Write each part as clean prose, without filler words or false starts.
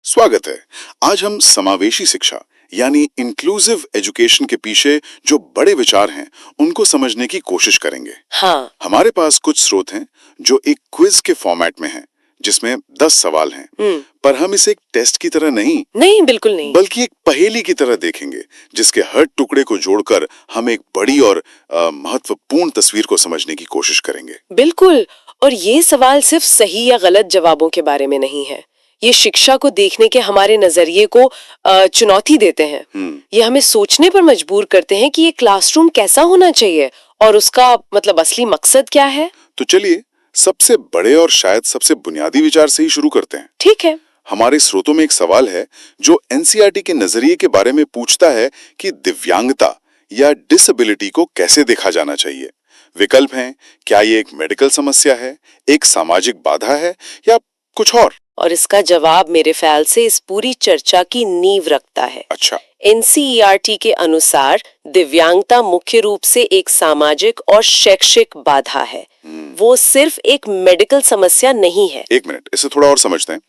स्वागत है। आज हम समावेशी शिक्षा यानी इंक्लूसिव एजुकेशन के पीछे जो बड़े विचार हैं उनको समझने की कोशिश करेंगे। हाँ। हमारे पास कुछ स्रोत हैं जो एक क्विज के फॉर्मेट में हैं, जिसमें 10 सवाल हैं, पर हम इसे एक टेस्ट की तरह नहीं, बिल्कुल नहीं, बल्कि एक पहेली की तरह देखेंगे, जिसके हर टुकड़े को जोड़कर हम एक बड़ी और महत्वपूर्ण तस्वीर को समझने की कोशिश करेंगे। बिल्कुल। और ये सवाल सिर्फ सही या गलत जवाबों के बारे में नहीं है, ये शिक्षा को देखने के हमारे नजरिए को चुनौती देते हैं। ये हमें सोचने पर मजबूर करते हैं कि ये क्लासरूम कैसा होना चाहिए और उसका मतलब असली मकसद क्या है। तो चलिए सबसे बड़े और शायद सबसे बुनियादी विचार से ही शुरू करते हैं। ठीक है। हमारे स्रोतों में एक सवाल है जो एनसीईआरटी के नजरिए के बारे में पूछता है कि दिव्यांगता या डिसेबिलिटी को कैसे देखा जाना चाहिए। विकल्प हैं, क्या ये एक मेडिकल समस्या है, एक सामाजिक बाधा है या कुछ और इसका जवाब मेरे ख्याल से इस पूरी चर्चा की नींव रखता है। अच्छा। एनसीईआरटी के अनुसार दिव्यांगता मुख्य रूप से एक सामाजिक और शैक्षिक बाधा है, वो सिर्फ एक मेडिकल समस्या नहीं है। एक मिनट, इसे थोड़ा और समझते हैं।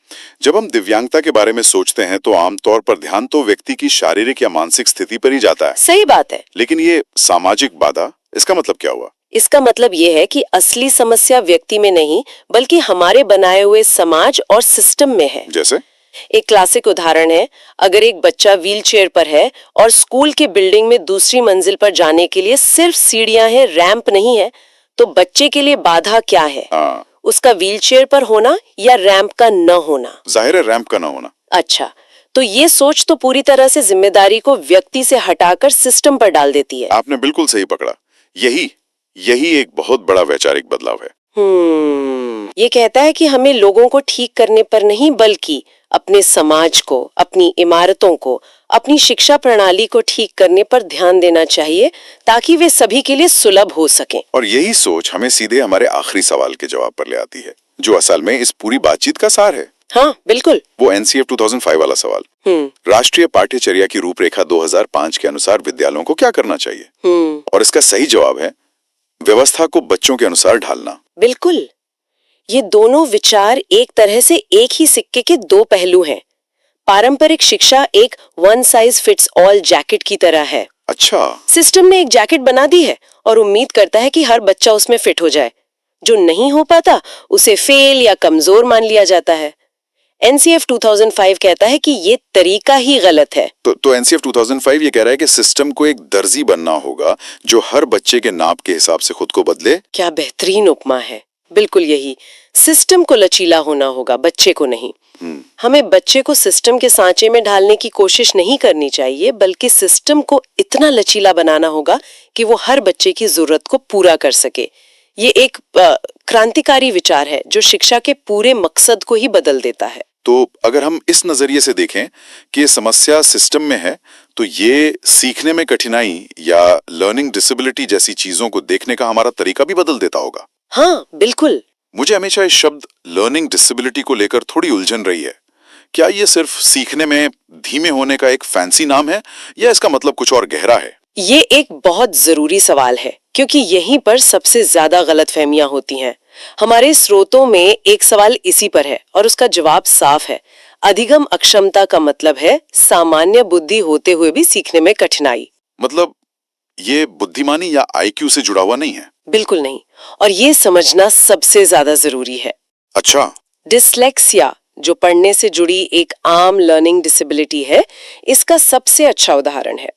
जब हम दिव्यांगता के बारे में सोचते हैं तो आमतौर पर ध्यान तो व्यक्ति की शारीरिक या मानसिक स्थिति पर ही जाता है। सही बात है। लेकिन ये सामाजिक बाधा, इसका मतलब क्या हुआ? इसका मतलब ये है कि असली समस्या व्यक्ति में नहीं बल्कि हमारे बनाए हुए समाज और सिस्टम में है। जैसे? एक क्लासिक उदाहरण है, अगर एक बच्चा व्हीलचेयर पर है और स्कूल के बिल्डिंग में दूसरी मंजिल पर जाने के लिए सिर्फ सीढ़ियां हैं, रैंप नहीं है, तो बच्चे के लिए बाधा क्या है? उसका व्हीलचेयर पर होना या रैंप का न होना? जाहिर है रैंप का न होना। अच्छा, तो ये सोच तो पूरी तरह से जिम्मेदारी को व्यक्ति से हटाकर सिस्टम पर डाल देती है। आपने बिल्कुल सही पकड़ा। यही एक बहुत बड़ा वैचारिक बदलाव है। ये कहता है कि हमें लोगों को ठीक करने पर नहीं बल्कि अपने समाज को, अपनी इमारतों को, अपनी शिक्षा प्रणाली को ठीक करने पर ध्यान देना चाहिए ताकि वे सभी के लिए सुलभ हो सकें। और यही सोच हमें सीधे हमारे आखिरी सवाल के जवाब पर ले आती है, जो असल में इस पूरी बातचीत का सार है। हाँ बिल्कुल, वो एनसीएफ 2005 वाला सवाल। राष्ट्रीय पाठ्यचर्या की रूपरेखा 2005 के अनुसार विद्यालयों को क्या करना चाहिए? और इसका सही जवाब है व्यवस्था को बच्चों के अनुसार ढालना। बिल्कुल, ये दोनों विचार एक तरह से एक ही सिक्के के दो पहलू हैं। पारंपरिक शिक्षा एक one size fits all jacket की तरह है। अच्छा। सिस्टम ने एक जैकेट बना दी है और उम्मीद करता है कि हर बच्चा उसमें फिट हो जाए। जो नहीं हो पाता उसे फेल या कमजोर मान लिया जाता है। एनसीएफ 2005 कहता है कि ये तरीका ही गलत है। तो एनसीएफ 2005 ये कह रहा है कि सिस्टम को एक दर्जी बनना होगा जो हर बच्चे के नाप के हिसाब से खुद को बदले। क्या बेहतरीन उपमा है। बिल्कुल यही, सिस्टम को लचीला होना होगा, बच्चे को नहीं। हमें बच्चे को सिस्टम के सांचे में ढालने की कोशिश नहीं करनी चाहिए, बल्कि सिस्टम को इतना लचीला बनाना होगा कि वो हर बच्चे की जरूरत को पूरा कर सके। ये एक क्रांतिकारी विचार है जो शिक्षा के पूरे मकसद को ही बदल देता है। तो अगर हम इस नजरिए से देखें कि ये समस्या सिस्टम में है, तो ये सीखने में कठिनाई या लर्निंग डिसेबिलिटी जैसी चीजों को देखने का हमारा तरीका भी बदल देता होगा। हाँ बिल्कुल। मुझे हमेशा इस शब्द लर्निंग डिसेबिलिटी को लेकर थोड़ी उलझन रही है। क्या ये सिर्फ सीखने में धीमे होने का एक फैंसी नाम है या इसका मतलब कुछ और गहरा है? ये एक बहुत जरूरी सवाल है क्योंकि यहीं पर सबसे ज्यादा गलतफहमियां होती हैं। हमारे स्रोतों में एक सवाल इसी पर है और उसका जवाब साफ है। अधिगम अक्षमता का मतलब है सामान्य बुद्धि होते हुए भी सीखने में कठिनाई। मतलब ये बुद्धिमानी या आईक्यू से जुड़ा हुआ नहीं है? बिल्कुल नहीं, और ये समझना सबसे ज्यादा जरूरी है। अच्छा। डिसलेक्सिया जो पढ़ने से जुड़ी एक आम लर्निंग डिसेबिलिटी है, इसका सबसे अच्छा उदाहरण है।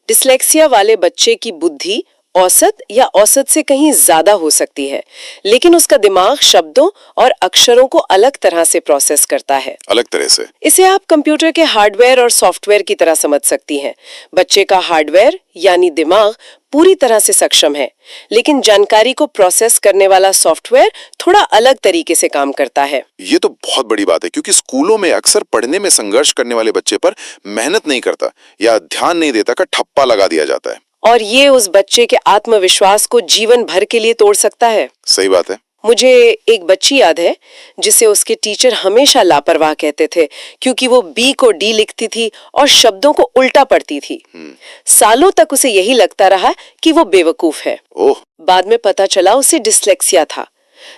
डिसलेक्सिया वाले बच्चे की बुद्धि औसत या औसत से कहीं ज्यादा हो सकती है, लेकिन उसका दिमाग शब्दों और अक्षरों को अलग तरह से प्रोसेस करता है। अलग तरह से? इसे आप कंप्यूटर के हार्डवेयर और सॉफ्टवेयर की तरह समझ सकती हैं। बच्चे का हार्डवेयर यानी दिमाग पूरी तरह से सक्षम है, लेकिन जानकारी को प्रोसेस करने वाला सॉफ्टवेयर थोड़ा अलग तरीके से काम करता है। ये तो बहुत बड़ी बात है क्योंकि स्कूलों में अक्सर पढ़ने में संघर्ष करने वाले बच्चे पर मेहनत नहीं करता या ध्यान नहीं देता का ठप्पा लगा दिया जाता है, और ये उस बच्चे के आत्मविश्वास को जीवन भर के लिए तोड़ सकता है। सही बात है। मुझे एक बच्ची याद है जिसे उसके टीचर हमेशा लापरवाह कहते थे क्योंकि वो बी को डी लिखती थी और शब्दों को उल्टा पढ़ती थी। सालों तक उसे यही लगता रहा कि वो बेवकूफ है। ओह। बाद में पता चला उसे डिसलेक्सिया था।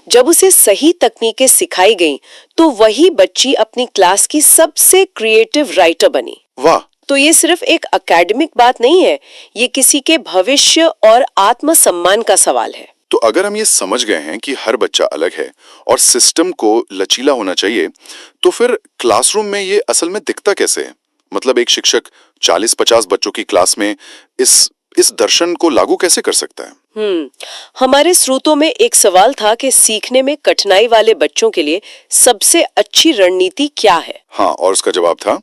जब उसे सही तकनीकें सिखाई गईं, तो वही बच्ची अपनी क्लास की सबसे क्रिएटिव राइटर बनी। वाह। तो ये सिर्फ एक एकेडमिक बात नहीं है, ये किसी के भविष्य और आत्मसम्मान का सवाल है। तो अगर हम ये समझ गए हैं कि हर बच्चा अलग है और सिस्टम को लचीला होना चाहिए, तो फिर क्लासरूम में ये असल में दिखता कैसे है? मतलब एक शिक्षक 40-50 बच्चों की क्लास में इस दर्शन को लागू कैसे कर सकता है? हमारे स्रोतों में एक सवाल था कि सीखने में कठिनाई वाले बच्चों के लिए सबसे अच्छी रणनीति क्या है? हाँ, और उसका जवाब था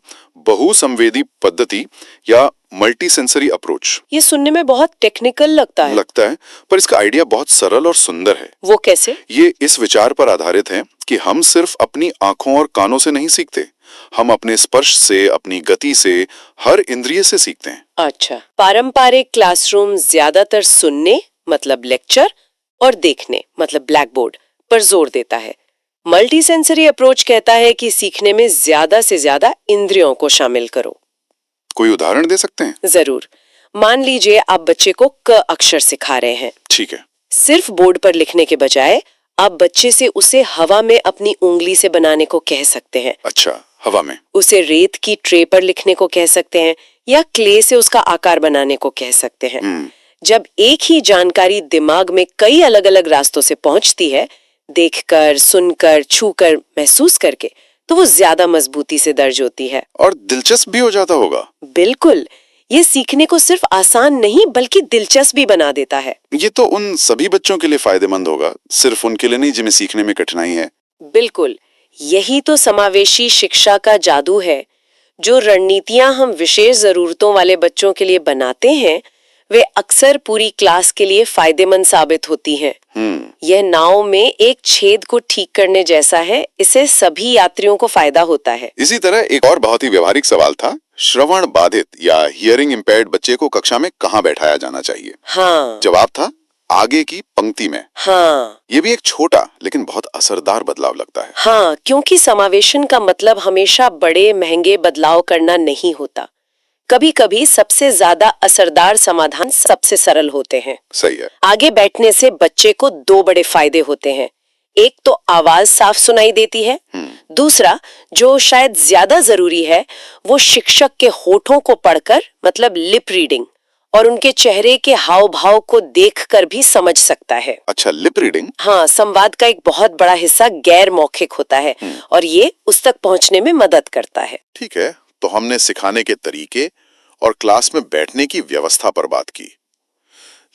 बहुसंवेदी पद्धति या मल्टी सेंसरी अप्रोच। ये सुनने में बहुत टेक्निकल लगता है। पर इसका आइडिया बहुत सरल और सुंदर है। वो कैसे? ये इस विचार पर आधारित है कि हम सिर्फ अपनी आंखों और कानों से नहीं सीखते, हम अपने स्पर्श से, अपनी गति से, हर इंद्रिय से सीखते हैं। अच्छा, पारंपरिक क्लासरूम ज्यादातर सुनने मतलब लेक्चर और देखने मतलब ब्लैक बोर्ड पर जोर देता है। मल्टी सेंसरी अप्रोच कहता है कि सीखने में ज्यादा से ज्यादा इंद्रियों को शामिल करो। कोई उदाहरण दे सकते हैं? जरूर। मान लीजिए आप बच्चे को क अक्षर सिखा रहे हैं। ठीक है। सिर्फ बोर्ड पर लिखने के बजाय आप बच्चे से उसे हवा में अपनी उंगली से बनाने को कह सकते हैं। अच्छा, हवा में? उसे रेत की ट्रे पर लिखने को कह सकते हैं या क्ले से उसका आकार बनाने को कह सकते हैं। जब एक ही जानकारी दिमाग में कई अलग अलग रास्तों से पहुंचती है, देखकर, सुनकर, छूकर, महसूस करके, तो वो ज्यादा मजबूती से दर्ज होती है और दिलचस्प भी हो जाता होगा। बिल्कुल, ये सीखने को सिर्फ आसान नहीं बल्कि दिलचस्प भी बना देता है। ये तो उन सभी बच्चों के लिए फायदेमंद होगा, सिर्फ उनके लिए नहीं जिन्हें सीखने में कठिनाई है। बिल्कुल, यही तो समावेशी शिक्षा का जादू है। जो रणनीतियां हम विशेष जरूरतों वाले बच्चों के लिए बनाते हैं, वे अक्सर पूरी क्लास के लिए फायदेमंद साबित होती हैं। यह नाव में एक छेद को ठीक करने जैसा है, इससे सभी यात्रियों को फायदा होता है। इसी तरह एक और बहुत ही व्यवहारिक सवाल था, श्रवण बाधित या हियरिंग इम्पेयर्ड बच्चे को कक्षा में कहाँ बैठाया जाना चाहिए? हाँ। जवाब था आगे की पंक्ति में। हाँ। ये भी एक छोटा लेकिन बहुत असरदार बदलाव लगता है। हाँ, क्योंकि समावेशन का मतलब हमेशा बड़े महंगे बदलाव करना नहीं होता। कभी कभी सबसे ज्यादा असरदार समाधान सबसे सरल होते हैं। सही है। आगे बैठने से बच्चे को दो बड़े फायदे होते हैं। एक तो आवाज साफ सुनाई देती है, दूसरा जो शायद ज्यादा जरूरी है, वो शिक्षक के होठों को पढ़कर मतलब लिप रीडिंग और उनके चेहरे के हाव भाव को देखकर भी समझ सकता है। अच्छा, लिप रीडिंग? हाँ, संवाद का एक बहुत बड़ा हिस्सा गैर मौखिक होता है और ये उस तक पहुंचने में मदद करता है। ठीक है, तो हमने सिखाने के तरीके और क्लास में बैठने की व्यवस्था पर बात की,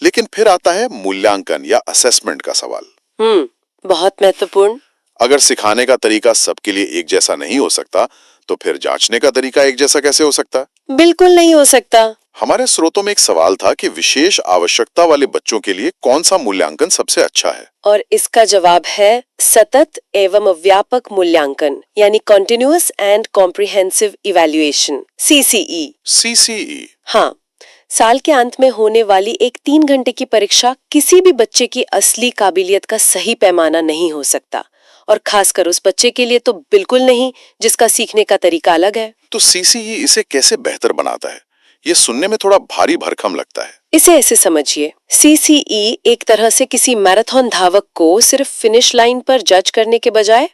लेकिन फिर आता है मूल्यांकन या असेसमेंट का सवाल। बहुत महत्वपूर्ण। अगर सिखाने का तरीका सबके लिए एक जैसा नहीं हो सकता, तो फिर जांचने का तरीका एक जैसा कैसे हो सकता? बिल्कुल नहीं हो सकता। हमारे स्रोतों में एक सवाल था कि विशेष आवश्यकता वाले बच्चों के लिए कौन सा मूल्यांकन सबसे अच्छा है? और इसका जवाब है सतत एवं व्यापक मूल्यांकन यानी continuous and comprehensive evaluation, CCE। CCE? हाँ, साल के अंत में होने वाली एक 3 घंटे की परीक्षा किसी भी बच्चे की असली काबिलियत का सही पैमाना नहीं हो सकता, और खासकर उस बच्चे के लिए तो बिल्कुल नहीं जिसका सीखने का तरीका अलग है। तो CCE इसे कैसे बेहतर बनाता है? ये सुनने में थोड़ा भारी भरकम लगता है। इसे ऐसे समझिए, CCE एक तरह से किसी मैराथन धावक को सिर्फ फिनिश लाइन पर जज करने के बजाय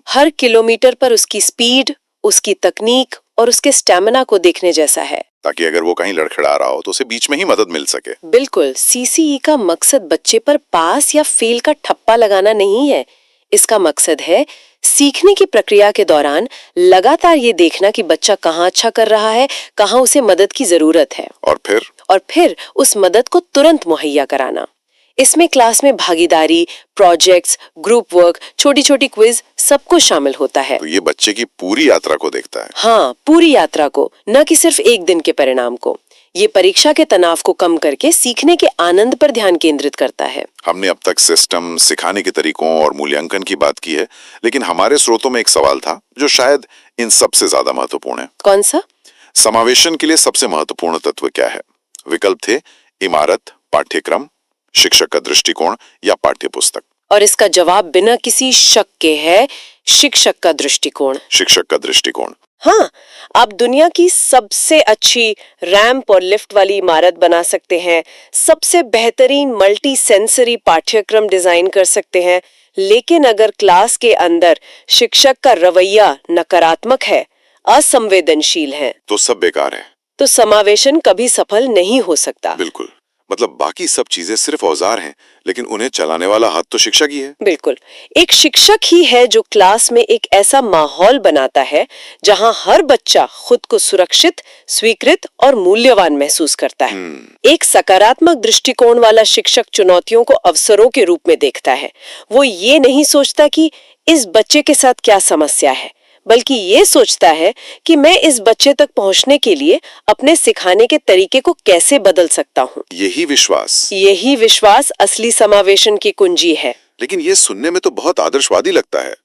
हर किलोमीटर पर उसकी स्पीड, उसकी तकनीक और उसके स्टैमिना को देखने जैसा है, ताकि अगर वो कहीं लड़खड़ा रहा हो तो उसे बीच में ही मदद मिल सके। बिल्कुल। CCE का मकसद बच्चे पर पास या फेल का ठप्पा लगाना नहीं है। इसका मकसद है सीखने की प्रक्रिया के दौरान लगातार ये देखना कि बच्चा कहाँ अच्छा कर रहा है, कहाँ उसे मदद की जरूरत है, और फिर उस मदद को तुरंत मुहैया कराना। इसमें क्लास में भागीदारी, प्रोजेक्ट्स, ग्रुप वर्क, छोटी छोटी क्विज सब कुछ शामिल होता है। तो ये बच्चे की पूरी यात्रा को देखता है। हाँ, पूरी यात्रा को, न कि सिर्फ एक दिन के परिणाम को। ये परीक्षा के तनाव को कम करके सीखने के आनंद पर ध्यान केंद्रित करता है। हमने अब तक सिस्टम, सिखाने के तरीकों और मूल्यांकन की बात की है, लेकिन हमारे स्रोतों में एक सवाल था जो शायद इन सबसे ज्यादा महत्वपूर्ण है। कौन सा? समावेशन के लिए सबसे महत्वपूर्ण तत्व क्या है? विकल्प थे इमारत, पाठ्यक्रम, शिक्षक का दृष्टिकोण या पाठ्य पुस्तक। और इसका जवाब बिना किसी शक के है शिक्षक का दृष्टिकोण। शिक्षक का दृष्टिकोण। हाँ, आप दुनिया की सबसे अच्छी रैंप और लिफ्ट वाली इमारत बना सकते हैं, सबसे बेहतरीन मल्टी सेंसरी पाठ्यक्रम डिजाइन कर सकते हैं, लेकिन अगर क्लास के अंदर शिक्षक का रवैया नकारात्मक है, असंवेदनशील है, तो सब बेकार है। तो समावेशन कभी सफल नहीं हो सकता। बिल्कुल, मतलब बाकी सब चीजें सिर्फ औजार हैं, लेकिन उन्हें चलाने वाला हाथ तो शिक्षक ही है। बिल्कुल, एक शिक्षक ही है जो क्लास में एक ऐसा माहौल बनाता है जहां हर बच्चा खुद को सुरक्षित, स्वीकृत और मूल्यवान महसूस करता है। एक सकारात्मक दृष्टिकोण वाला शिक्षक चुनौतियों को अवसरों के रूप में देखता है। वो ये नहीं सोचता कि इस बच्चे के साथ क्या समस्या है, बल्कि ये सोचता है कि मैं इस बच्चे तक पहुंचने के लिए अपने सिखाने के तरीके को कैसे बदल सकता हूँ। यही विश्वास असली समावेशन की कुंजी है। लेकिन ये सुनने में तो बहुत आदर्शवादी लगता है।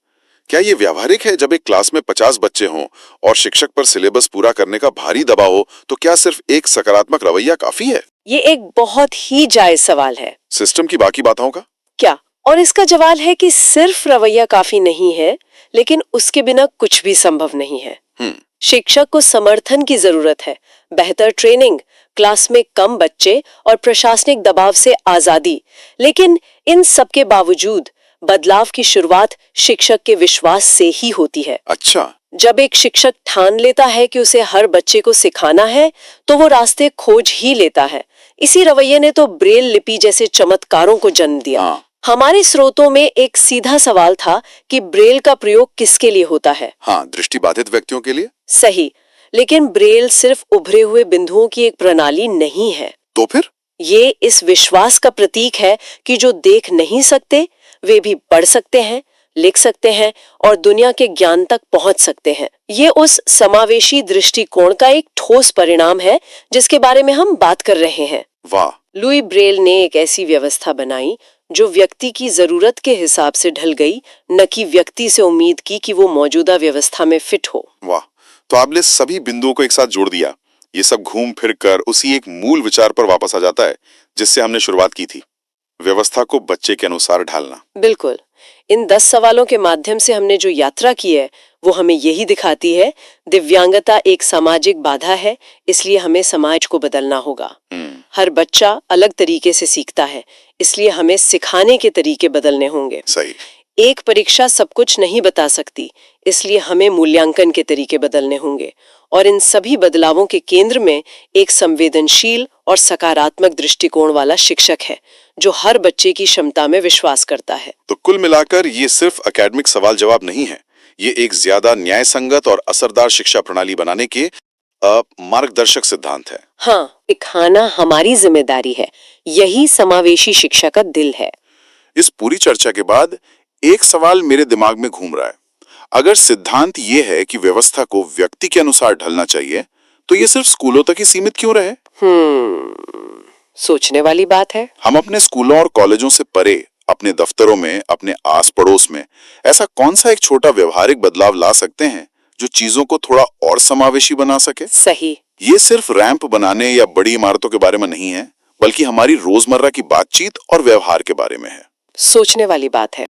क्या ये व्यावहारिक है? जब एक क्लास में 50 बच्चे हों और शिक्षक पर सिलेबस पूरा करने का भारी दबाव हो, तो क्या सिर्फ एक सकारात्मक रवैया काफी है? ये एक बहुत ही जायज सवाल है। सिस्टम की बाकी बातों का क्या? और इसका जवाब है कि सिर्फ रवैया काफी नहीं है, लेकिन उसके बिना कुछ भी संभव नहीं है। शिक्षक को समर्थन की जरूरत है, बेहतर ट्रेनिंग, क्लास में कम बच्चे और प्रशासनिक दबाव से आजादी। लेकिन इन सब के बावजूद बदलाव की शुरुआत शिक्षक के विश्वास से ही होती है। अच्छा, जब एक शिक्षक ठान लेता है कि उसे हर बच्चे को सिखाना है, तो वो रास्ते खोज ही लेता है। इसी रवैये ने तो ब्रेल लिपि जैसे चमत्कारों को जन्म दिया। हमारे स्रोतों में एक सीधा सवाल था कि ब्रेल का प्रयोग किसके लिए होता है? हाँ, दृष्टिबाधित व्यक्तियों के लिए। सही, लेकिन ब्रेल सिर्फ उभरे हुए बिंदुओं की एक प्रणाली नहीं है। तो फिर? ये इस विश्वास का प्रतीक है कि जो देख नहीं सकते वे भी पढ़ सकते हैं, लिख सकते हैं और दुनिया के ज्ञान तक पहुंच सकते हैं। ये उस समावेशी दृष्टिकोण का एक ठोस परिणाम है जिसके बारे में हम बात कर रहे हैं। वाह! लुई ब्रेल ने एक ऐसी व्यवस्था बनाई जो व्यक्ति की जरूरत के हिसाब से ढल गई, न कि व्यक्ति से उम्मीद की कि वो मौजूदा व्यवस्था में फिट हो। वाह! तो आपने सभी बिंदुओं को एक साथ जोड़ दिया। ये सब घूम फिर कर उसी एक मूल विचार पर वापस आ जाता है जिससे हमने शुरुआत की थी, व्यवस्था को बच्चे के अनुसार ढालना। बिल्कुल, इन 10 सवालों के माध्यम से हमने जो यात्रा की है वो हमें यही दिखाती है, दिव्यांगता एक सामाजिक बाधा है, इसलिए हमें समाज को बदलना होगा। हर बच्चा अलग तरीके से सीखता है, इसलिए हमें सिखाने के तरीके बदलने होंगे। सही। एक परीक्षा सब कुछ नहीं बता सकती, इसलिए हमें मूल्यांकन के तरीके बदलने होंगे। और इन सभी बदलावों के केंद्र में एक संवेदनशील और सकारात्मक दृष्टिकोण वाला शिक्षक है जो हर बच्चे की क्षमता में विश्वास करता है। तो कुल मिलाकर ये सिर्फ एकेडमिक सवाल जवाब नहीं है, ये एक ज्यादा न्याय संगत और असरदार शिक्षा प्रणाली बनाने के मार्गदर्शक सिद्धांत है। हाँ, दिखाना हमारी जिम्मेदारी है। यही समावेशी शिक्षा का दिल है। इस पूरी चर्चा के बाद एक सवाल मेरे दिमाग में घूम रहा है। अगर सिद्धांत ये है कि व्यवस्था को व्यक्ति के अनुसार ढलना चाहिए, तो ये सिर्फ स्कूलों तक ही सीमित क्यों रहे? सोचने वाली बात है। हम अपने स्कूलों और कॉलेजों से परे, अपने दफ्तरों में, अपने आस पड़ोस में ऐसा कौन सा एक छोटा व्यवहारिक बदलाव ला सकते हैं जो चीजों को थोड़ा और समावेशी बना सके? सही। ये सिर्फ रैंप बनाने या बड़ी इमारतों के बारे में नहीं है, बल्कि हमारी रोजमर्रा की बातचीत और व्यवहार के बारे में है। सोचने वाली बात है।